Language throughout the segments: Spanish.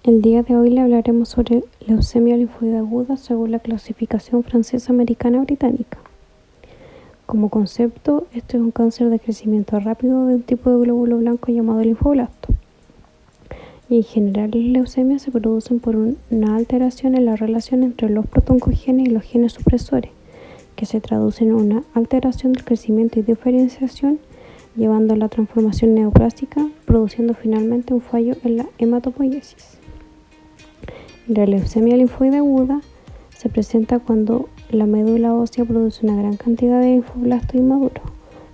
El día de hoy le hablaremos sobre leucemia linfoide aguda según la clasificación francesa americana británica. Como concepto, este es un cáncer de crecimiento rápido de un tipo de glóbulo blanco llamado linfoblasto. Y en general las leucemias se producen por una alteración en la relación entre los protoncogenes y los genes supresores, que se traduce en una alteración del crecimiento y diferenciación, llevando a la transformación neoplástica, produciendo finalmente un fallo en la hematopoiesis. La leucemia linfoide aguda se presenta cuando la médula ósea produce una gran cantidad de linfoblastos inmaduros.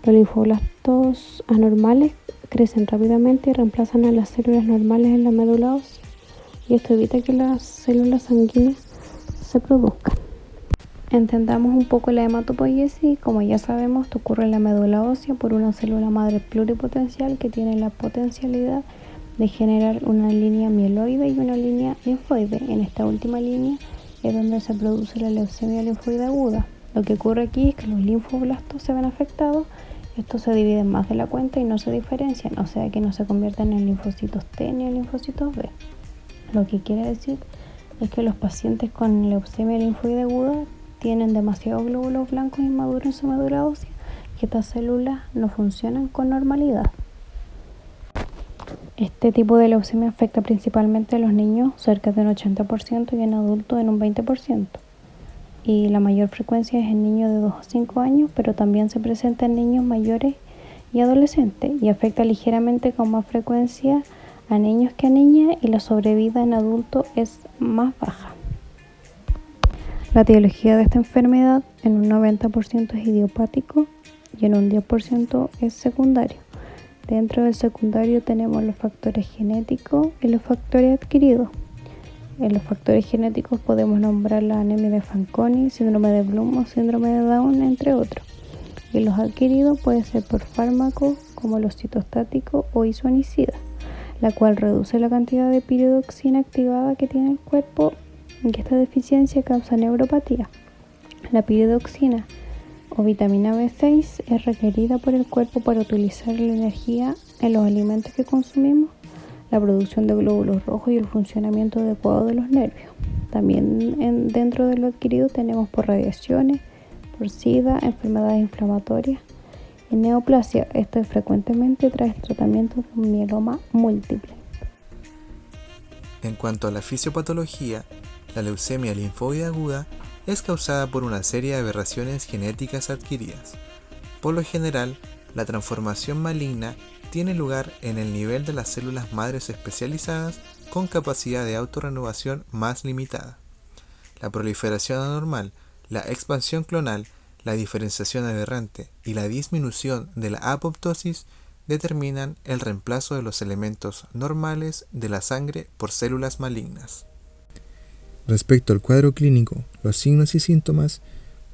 Los linfoblastos anormales crecen rápidamente y reemplazan a las células normales en la médula ósea, y esto evita que las células sanguíneas se produzcan. Entendamos un poco la hematopoiesis. Como ya sabemos, esto ocurre en la médula ósea por una célula madre pluripotencial que tiene la potencialidad de generar una línea mieloide y una línea linfoide. En esta última línea es donde se produce la leucemia linfoide aguda. Lo que ocurre aquí es que los linfoblastos se ven afectados, estos se dividen más de la cuenta y no se diferencian, o sea que no se convierten en linfocitos T ni en linfocitos B. Lo que quiere decir es que los pacientes con leucemia linfoide aguda tienen demasiados glóbulos blancos inmaduros en su médula ósea y estas células no funcionan con normalidad. Este tipo de leucemia afecta principalmente a los niños, cerca de un 80%, y en adultos en un 20%. Y la mayor frecuencia es en niños de 2 a 5 años, pero también se presenta en niños mayores y adolescentes, y afecta ligeramente con más frecuencia a niños que a niñas, y la sobrevida en adultos es más baja. La etiología de esta enfermedad en un 90% es idiopático y en un 10% es secundario. Dentro del secundario tenemos los factores genéticos y los factores adquiridos. En los factores genéticos podemos nombrar la anemia de Fanconi, síndrome de Bloom o síndrome de Down, entre otros. Y los adquiridos pueden ser por fármacos como los citostáticos o isoniazida, la cual reduce la cantidad de piridoxina activada que tiene el cuerpo, y esta deficiencia causa neuropatía. La piridoxina o vitamina B6 es requerida por el cuerpo para utilizar la energía en los alimentos que consumimos, la producción de glóbulos rojos y el funcionamiento adecuado de los nervios. También dentro de lo adquirido tenemos por radiaciones, por SIDA, enfermedades inflamatorias y neoplasia. Esto frecuentemente trae tratamientos de mieloma múltiple. En cuanto a la fisiopatología, la leucemia linfoide aguda es causada por una serie de aberraciones genéticas adquiridas. Por lo general, la transformación maligna tiene lugar en el nivel de las células madres especializadas con capacidad de autorrenovación más limitada. La proliferación anormal, la expansión clonal, la diferenciación aberrante y la disminución de la apoptosis determinan el reemplazo de los elementos normales de la sangre por células malignas. Respecto al cuadro clínico, los signos y síntomas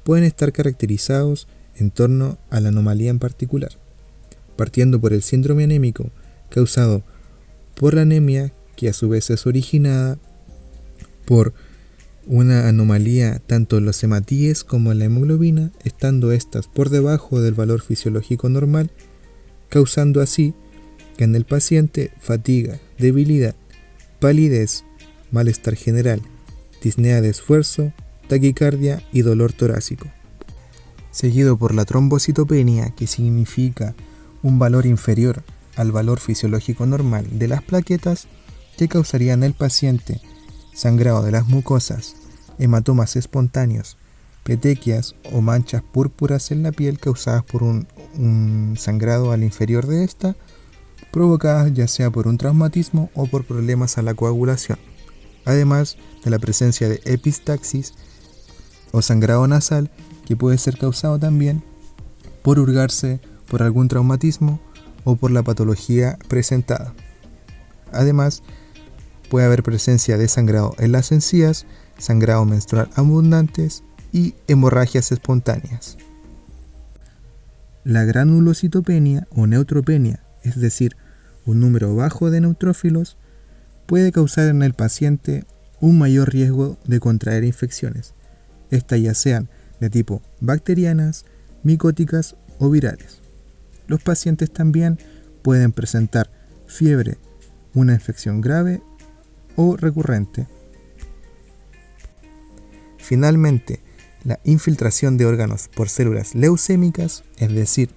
pueden estar caracterizados en torno a la anomalía en particular, partiendo por el síndrome anémico causado por la anemia, que a su vez es originada por una anomalía tanto en los hematíes como en la hemoglobina, estando estas por debajo del valor fisiológico normal, causando así que en el paciente fatiga, debilidad, palidez, malestar general, disnea de esfuerzo, taquicardia y dolor torácico. Seguido por la trombocitopenia, que significa un valor inferior al valor fisiológico normal de las plaquetas, que causaría en el paciente sangrado de las mucosas, hematomas espontáneos, petequias o manchas púrpuras en la piel causadas por un sangrado al inferior de esta, provocadas ya sea por un traumatismo o por problemas a la coagulación, además de la presencia de epistaxis o sangrado nasal, que puede ser causado también por hurgarse por algún traumatismo o por la patología presentada. Además, puede haber presencia de sangrado en las encías, sangrado menstrual abundantes y hemorragias espontáneas. La granulocitopenia o neutropenia, es decir, un número bajo de neutrófilos, puede causar en el paciente un mayor riesgo de contraer infecciones, estas ya sean de tipo bacterianas, micóticas o virales. Los pacientes también pueden presentar fiebre, una infección grave o recurrente. Finalmente, la infiltración de órganos por células leucémicas, es decir,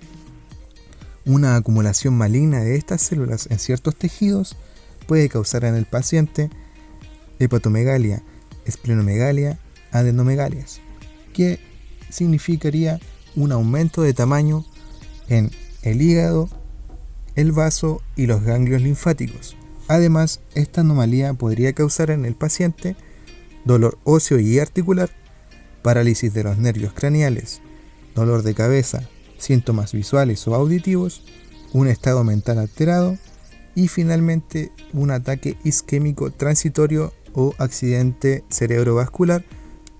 una acumulación maligna de estas células en ciertos tejidos, puede causar en el paciente hepatomegalia, esplenomegalia, adenomegalias, que significaría un aumento de tamaño en el hígado, el vaso y los ganglios linfáticos. Además, esta anomalía podría causar en el paciente dolor óseo y articular, parálisis de los nervios craneales, dolor de cabeza, síntomas visuales o auditivos, un estado mental alterado y finalmente un ataque isquémico transitorio o accidente cerebrovascular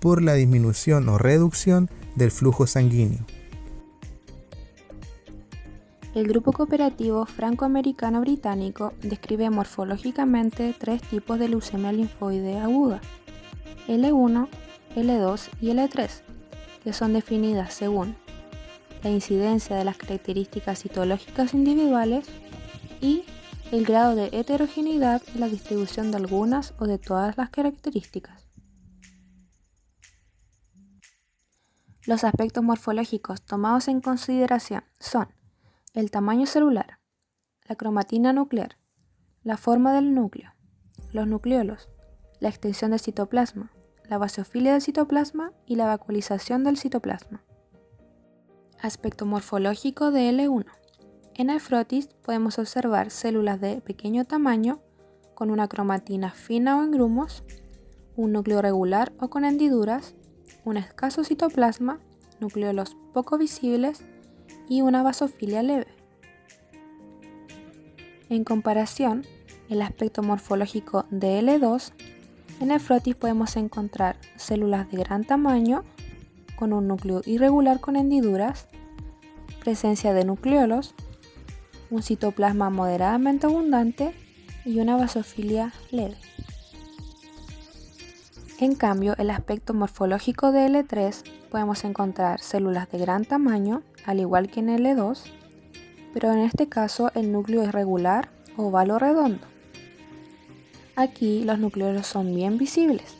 por la disminución o reducción del flujo sanguíneo. El Grupo Cooperativo Franco-Americano-Británico describe morfológicamente 3 tipos de leucemia linfoide aguda, L1, L2 y L3, que son definidas según la incidencia de las características citológicas individuales y el grado de heterogeneidad en la distribución de algunas o de todas las características. Los aspectos morfológicos tomados en consideración son el tamaño celular, la cromatina nuclear, la forma del núcleo, los nucleolos, la extensión del citoplasma, la basofilia del citoplasma y la vacuolización del citoplasma. Aspecto morfológico de L1. En el frotis podemos observar células de pequeño tamaño con una cromatina fina o en grumos, un núcleo regular o con hendiduras, un escaso citoplasma, nucleolos poco visibles y una basofilia leve. En comparación, el aspecto morfológico de L2, en el frotis podemos encontrar células de gran tamaño con un núcleo irregular con hendiduras, presencia de nucleolos, un citoplasma moderadamente abundante y una basofilia leve. En cambio, el aspecto morfológico de L3 podemos encontrar células de gran tamaño, al igual que en L2, pero en este caso el núcleo es regular, oval o redondo. Aquí los nucleolos son bien visibles.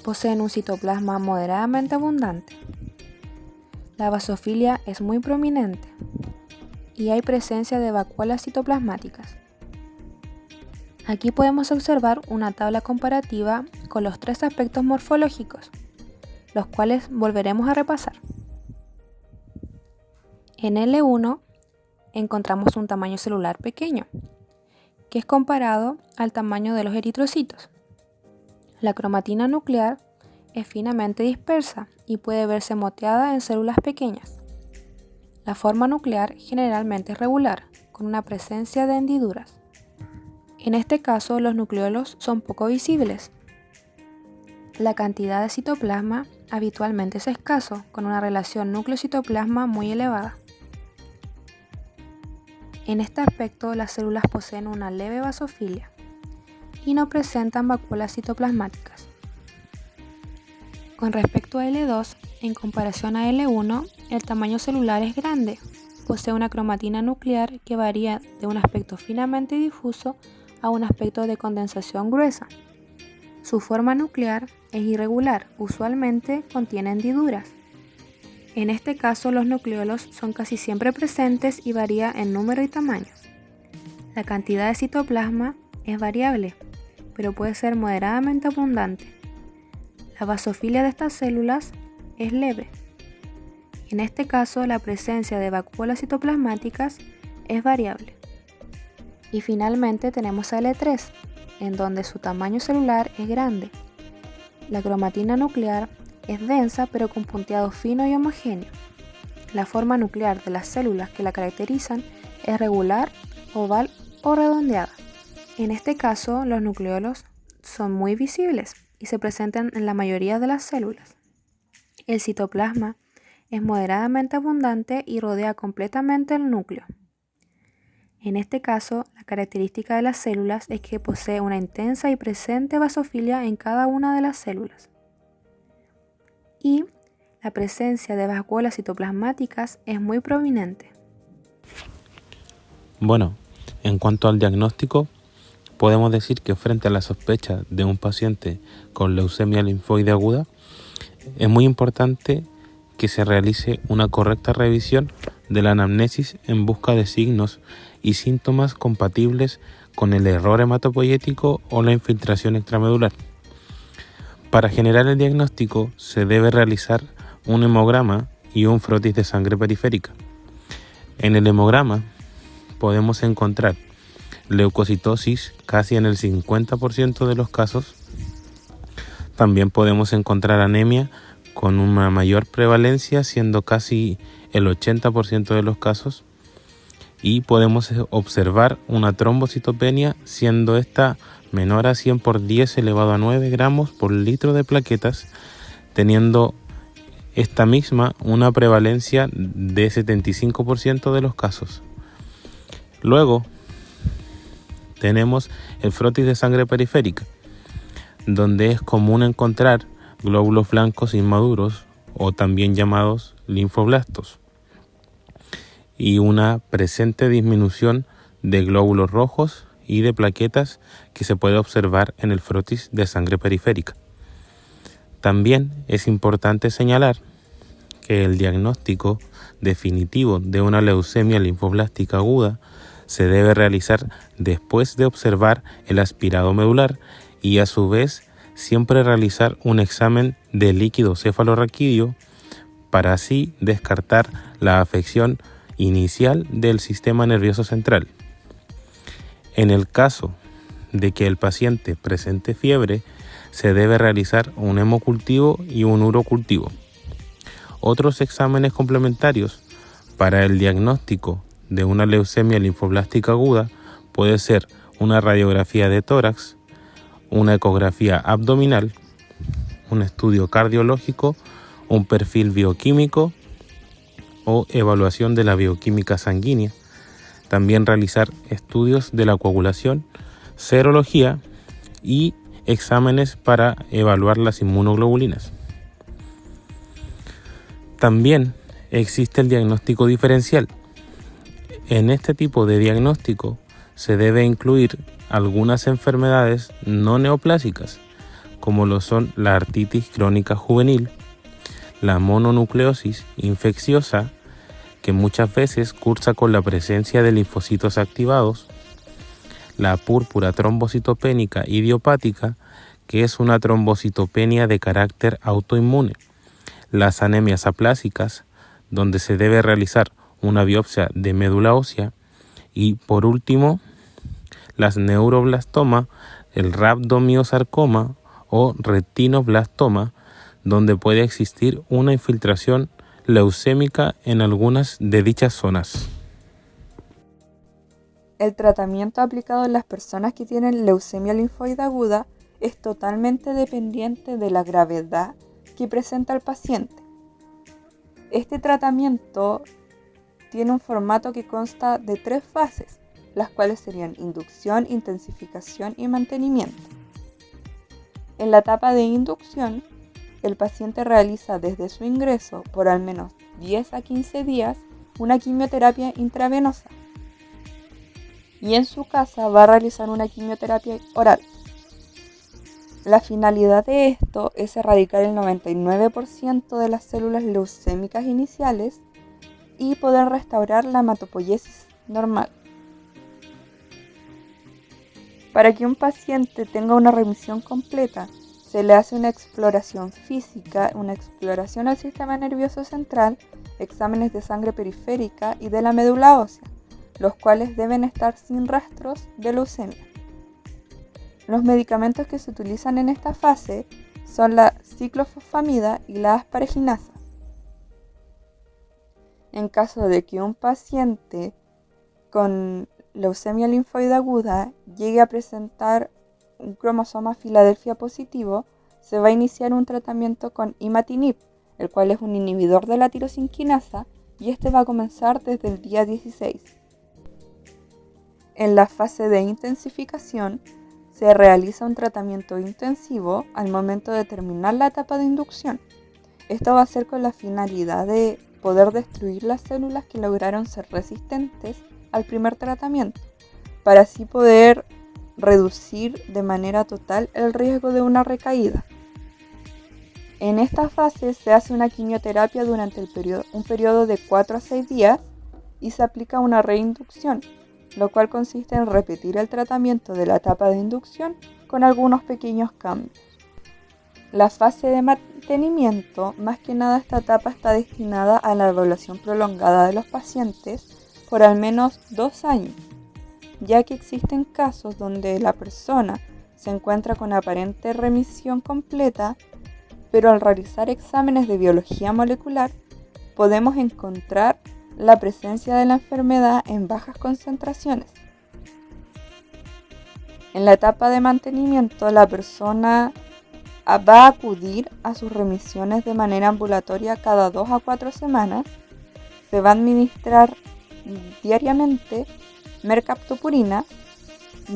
Poseen un citoplasma moderadamente abundante. La basofilia es muy prominente y hay presencia de vacuolas citoplasmáticas. Aquí podemos observar una tabla comparativa con los 3 aspectos morfológicos, los cuales volveremos a repasar. En L1 encontramos un tamaño celular pequeño, que es comparado al tamaño de los eritrocitos. La cromatina nuclear es finamente dispersa y puede verse moteada en células pequeñas. La forma nuclear generalmente es regular, con una presencia de hendiduras. En este caso, los nucleolos son poco visibles. La cantidad de citoplasma habitualmente es escaso, con una relación núcleo-citoplasma muy elevada. En este aspecto, las células poseen una leve basofilia y no presentan vacuolas citoplasmáticas. Con respecto a L2, en comparación a L1, el tamaño celular es grande. Posee una cromatina nuclear que varía de un aspecto finamente difuso a un aspecto de condensación gruesa. Su forma nuclear es irregular, usualmente contiene hendiduras. En este caso, los nucleolos son casi siempre presentes y varía en número y tamaño. La cantidad de citoplasma es variable, pero puede ser moderadamente abundante. La basofilia de estas células es leve. En este caso, la presencia de vacuolas citoplasmáticas es variable. Y finalmente tenemos a L3, en donde su tamaño celular es grande. La cromatina nuclear es densa pero con punteado fino y homogéneo. La forma nuclear de las células que la caracterizan es regular, oval o redondeada. En este caso, los nucleolos son muy visibles y se presentan en la mayoría de las células. El citoplasma es moderadamente abundante y rodea completamente el núcleo. En este caso, la característica de las células es que posee una intensa y presente basofilia en cada una de las células. Y la presencia de vacuolas citoplasmáticas es muy prominente. Bueno, en cuanto al diagnóstico, podemos decir que frente a la sospecha de un paciente con leucemia linfoide aguda, es muy importante que se realice una correcta revisión de la anamnesis en busca de signos y síntomas compatibles con el error hematopoyético o la infiltración extramedular. Para generar el diagnóstico se debe realizar un hemograma y un frotis de sangre periférica. En el hemograma podemos encontrar leucocitosis casi en el 50% de los casos. También podemos encontrar anemia con una mayor prevalencia, siendo casi el 80% de los casos. Y podemos observar una trombocitopenia, siendo esta menor a 100 por 10 elevado a 9 gramos por litro de plaquetas, teniendo esta misma una prevalencia de 75% de los casos. Luego tenemos el frotis de sangre periférica, donde es común encontrar glóbulos blancos inmaduros o también llamados linfoblastos y una presente disminución de glóbulos rojos y de plaquetas que se puede observar en el frotis de sangre periférica. También es importante señalar que el diagnóstico definitivo de una leucemia linfoblástica aguda se debe realizar después de observar el aspirado medular y a su vez siempre realizar un examen de líquido cefalorraquídeo para así descartar la afección inicial del sistema nervioso central. En el caso de que el paciente presente fiebre, se debe realizar un hemocultivo y un urocultivo. Otros exámenes complementarios para el diagnóstico de una leucemia linfoblástica aguda puede ser una radiografía de tórax, una ecografía abdominal, un estudio cardiológico, un perfil bioquímico o evaluación de la bioquímica sanguínea. También realizar estudios de la coagulación, serología y exámenes para evaluar las inmunoglobulinas. También existe el diagnóstico diferencial. En este tipo de diagnóstico se debe incluir algunas enfermedades no neoplásicas, como lo son la artritis crónica juvenil, la mononucleosis infecciosa, que muchas veces cursa con la presencia de linfocitos activados, la púrpura trombocitopénica idiopática, que es una trombocitopenia de carácter autoinmune, las anemias aplásicas, donde se debe realizar una biopsia de médula ósea, y por último, las neuroblastoma, el rhabdomiosarcoma o retinoblastoma, donde puede existir una infiltración leucémica en algunas de dichas zonas. El tratamiento aplicado en las personas que tienen leucemia linfoide aguda es totalmente dependiente de la gravedad que presenta el paciente. Este tratamiento tiene un formato que consta de 3 fases, las cuales serían inducción, intensificación y mantenimiento. En la etapa de inducción, el paciente realiza desde su ingreso por al menos 10 a 15 días una quimioterapia intravenosa y en su casa va a realizar una quimioterapia oral. La finalidad de esto es erradicar el 99% de las células leucémicas iniciales y poder restaurar la hematopoiesis normal. Para que un paciente tenga una remisión completa, se le hace una exploración física, una exploración al sistema nervioso central, exámenes de sangre periférica y de la médula ósea, los cuales deben estar sin rastros de leucemia. Los medicamentos que se utilizan en esta fase son la ciclofosfamida y la asparaginasa. En caso de que un paciente con leucemia linfoide aguda llegue a presentar un cromosoma Filadelfia positivo, se va a iniciar un tratamiento con imatinib, el cual es un inhibidor de la tirosinquinasa, y este va a comenzar desde el día 16. En la fase de intensificación, se realiza un tratamiento intensivo al momento de terminar la etapa de inducción. Esto va a ser con la finalidad de poder destruir las células que lograron ser resistentes al primer tratamiento, para así poder reducir de manera total el riesgo de una recaída. En esta fase se hace una quimioterapia durante un periodo de 4 a 6 días y se aplica una reinducción, lo cual consiste en repetir el tratamiento de la etapa de inducción con algunos pequeños cambios. La fase de mantenimiento, más que nada esta etapa está destinada a la evaluación prolongada de los pacientes por al menos 2 años, ya que existen casos donde la persona se encuentra con aparente remisión completa, pero al realizar exámenes de biología molecular podemos encontrar la presencia de la enfermedad en bajas concentraciones. En la etapa de mantenimiento, la persona va a acudir a sus remisiones de manera ambulatoria cada 2 a 4 semanas. Se va a administrar diariamente mercaptopurina,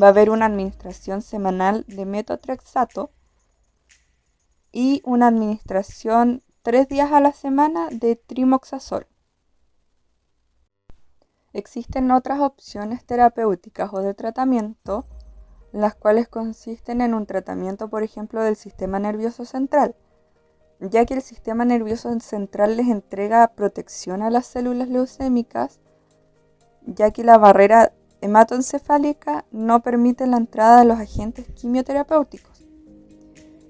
va a haber una administración semanal de metotrexato y una administración 3 días a la semana de trimoxazol. Existen otras opciones terapéuticas o de tratamiento, las cuales consisten en un tratamiento, por ejemplo, del sistema nervioso central, ya que el sistema nervioso central les entrega protección a las células leucémicas, ya que la barrera hematoencefálica no permite la entrada de los agentes quimioterapéuticos.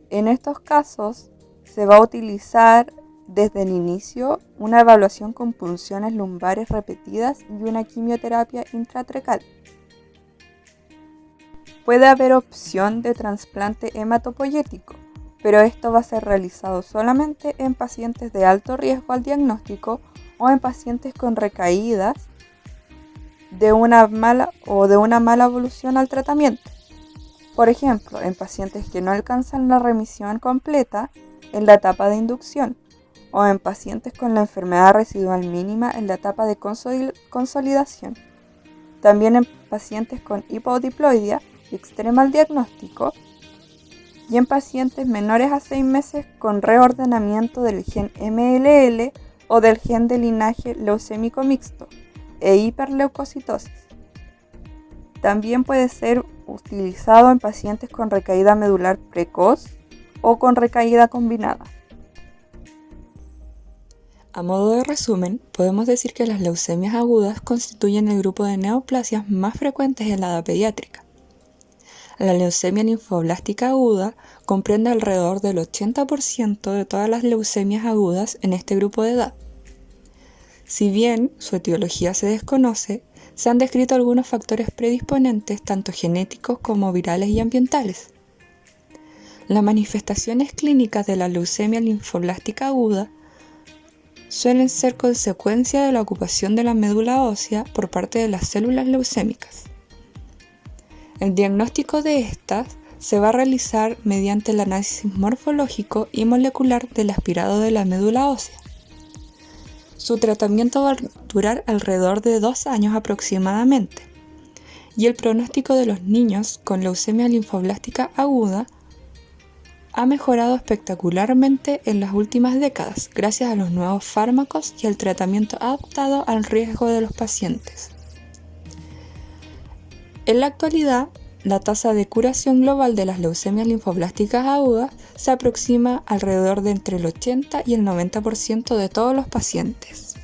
En estos casos se va a utilizar desde el inicio una evaluación con punciones lumbares repetidas y una quimioterapia intratracal. Puede haber opción de trasplante hematopoyético, pero esto va a ser realizado solamente en pacientes de alto riesgo al diagnóstico o en pacientes con recaídas de una mala evolución al tratamiento. Por ejemplo, en pacientes que no alcanzan la remisión completa en la etapa de inducción o en pacientes con la enfermedad residual mínima en la etapa de consolidación. También en pacientes con hipodiploidia extrema al diagnóstico y en pacientes menores a 6 meses con reordenamiento del gen MLL o del gen de linaje leucémico mixto e hiperleucocitosis. También puede ser utilizado en pacientes con recaída medular precoz o con recaída combinada. A modo de resumen, podemos decir que las leucemias agudas constituyen el grupo de neoplasias más frecuentes en la edad pediátrica. La leucemia linfoblástica aguda comprende alrededor del 80% de todas las leucemias agudas en este grupo de edad. Si bien su etiología se desconoce, se han descrito algunos factores predisponentes tanto genéticos como virales y ambientales. Las manifestaciones clínicas de la leucemia linfoblástica aguda suelen ser consecuencia de la ocupación de la médula ósea por parte de las células leucémicas. El diagnóstico de estas se va a realizar mediante el análisis morfológico y molecular del aspirado de la médula ósea. Su tratamiento va a durar alrededor de 2 años aproximadamente, y el pronóstico de los niños con leucemia linfoblástica aguda ha mejorado espectacularmente en las últimas décadas gracias a los nuevos fármacos y al tratamiento adaptado al riesgo de los pacientes. En la actualidad, la tasa de curación global de las leucemias linfoblásticas agudas se aproxima alrededor de entre el 80 y el 90% de todos los pacientes.